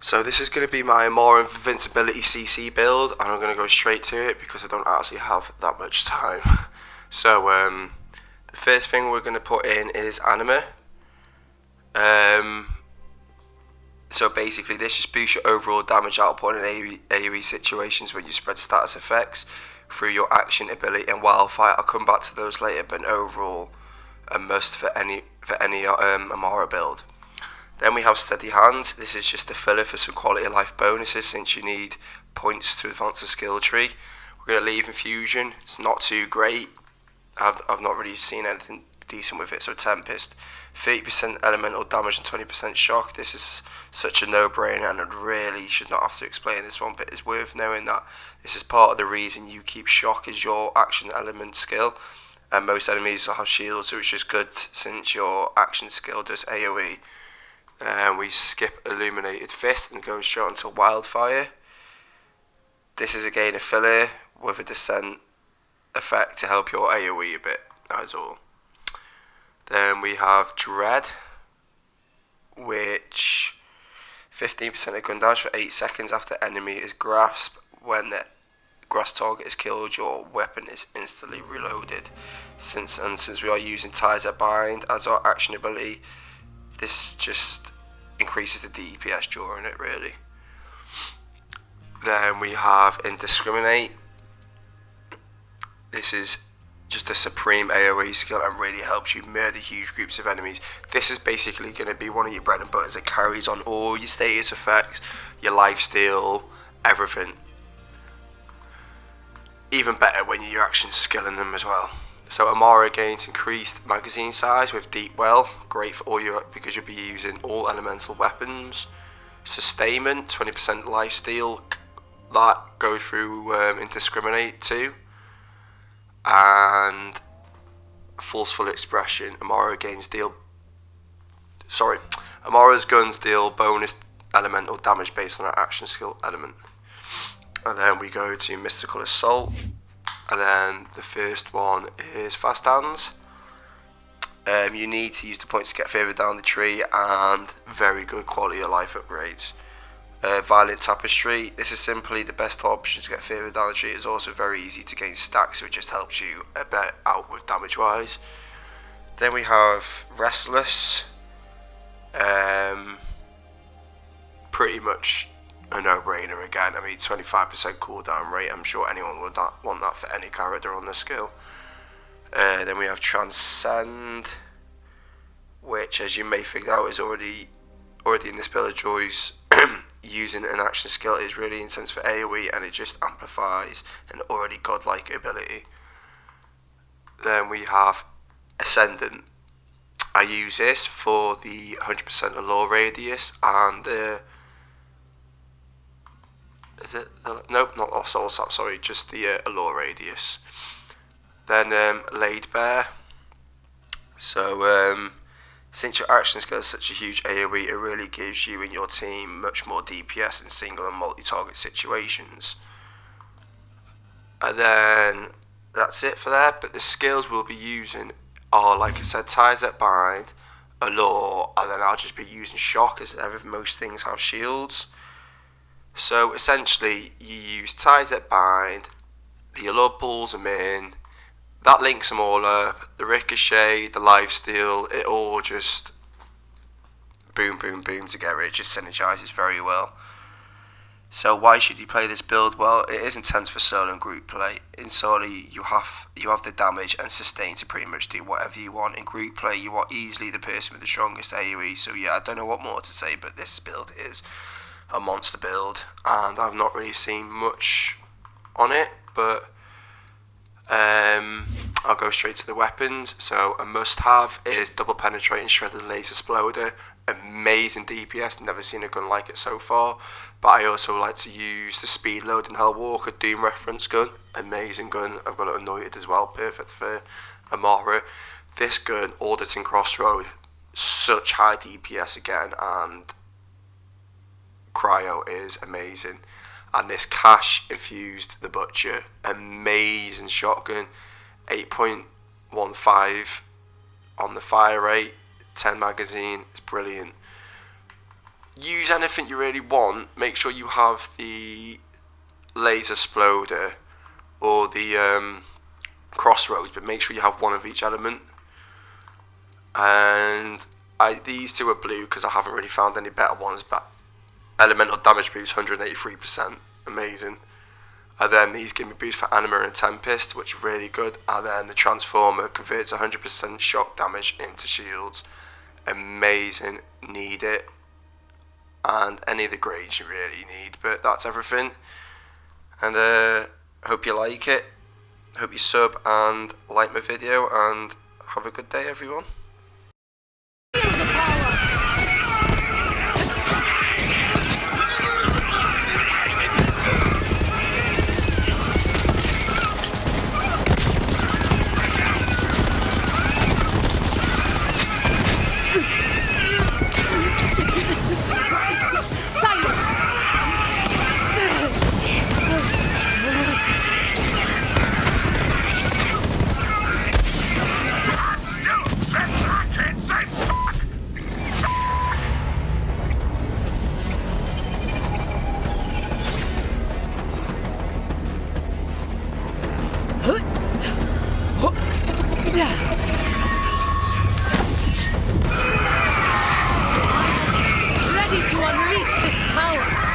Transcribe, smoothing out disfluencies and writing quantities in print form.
So this is going to be my more invincibility CC build, and I'm going to go straight to it because I don't actually have that much time. So the first thing we're going to put in is anima. So basically this just boosts your overall damage output in AoE situations when you spread status effects through your action, ability and wildfire. I'll come back to those later, but overall a must for any Amara build. Then we have Steady Hands. This is just a filler for some quality of life bonuses since you need points to advance the skill tree. We're going to leave Infusion. It's not too great. I've not really seen anything decent with it. So Tempest, 30% elemental damage and 20% shock. This is such a no-brainer, and I really should not have to explain this one, but it's worth knowing that this is part of the reason you keep shock as your action element skill. And most enemies will have shields, so it's just good since your action skill does AoE. And we skip Illuminated Fist and go straight onto Wildfire. This is again a filler with a descent effect to help your AoE a bit, that is all. Then we have Dread, which 15% of gun damage for 8 seconds after enemy is grasped. When the grass target is killed, your weapon is instantly reloaded. Since we are using Ties That Bind as our action ability, this just increases the DPS during it, really. Then we have Indiscriminate. This is just a supreme AoE skill and really helps you murder huge groups of enemies. This is basically going to be one of your bread and butters. It carries on all your status effects, your lifesteal, everything. Even better when you're actually skilling them as well. So Amara gains increased magazine size with Deep Well, great for all your, because you'll be using all elemental weapons. Sustainment, 20% lifesteal, that goes through Indiscriminate too. And Forceful Expression, Amara's guns deal bonus elemental damage based on our action skill element. And then we go to Mystical Assault. And then the first one is Fast Hands. You need to use the points to get further down the tree, and very good quality of life upgrades. Violent Tapestry. This is simply the best option to get further down the tree. It's also very easy to gain stacks, so it just helps you a bit out with damage wise. Then we have Restless. Pretty much a no-brainer again. I mean, 25% cooldown rate. I'm sure anyone would want that for any character on the skill. Then we have Transcend, which, as you may figure out, is already in this build of Joy's. Using an action skill is really intense for AoE, and it just amplifies an already godlike ability. Then we have Ascendant. I use this for the 100% allure radius and the nope, not the soul sap, sorry, just the allure radius. Then Laid Bear. So since your action skill is such a huge AoE, it really gives you and your team much more DPS in single and multi-target situations. And then that's it for that, but the skills we'll be using are, like I said, Ties That Bind, Allure, and then I'll just be using Shock, as most things have shields. So essentially you use Ties That Bind, the Allure pulls them in, that links them all up, the Ricochet, the Lifesteal, it all just boom boom boom together. It just synergizes very well. So why should you play this build? Well, it is intense for solo and group play. In solo you have the damage and sustain to pretty much do whatever you want. In group play you are easily the person with the strongest AoE. So yeah, I don't know what more to say, but this build is a monster build, and I've not really seen much on it, but I'll go straight to the weapons. So a must-have is double penetrating shredded laser exploder. Amazing DPS, never seen a gun like it so far. But I also like to use the speed load in Hellwalker, Doom reference gun. Amazing gun. I've got it anointed as well, perfect for Amara. This gun, Auditing Crossroad, such high DPS again, and Cryo is amazing. And this Cash Infused the Butcher, amazing shotgun, 8.15 on the fire rate, 10 magazine, it's brilliant. use anything you really want. Make sure you have the laser exploder or the crossroads, but make sure you have one of each element. And these two are blue because I haven't really found any better ones, but elemental damage boost 183%, amazing. And then these give me boost for Anima and Tempest, which are really good. And then the Transformer converts 100% shock damage into shields, amazing, need it. And any of the grades you really need, but that's everything. And hope you like it, hope you sub and like my video, and have a good day everyone. Ready to unleash this power!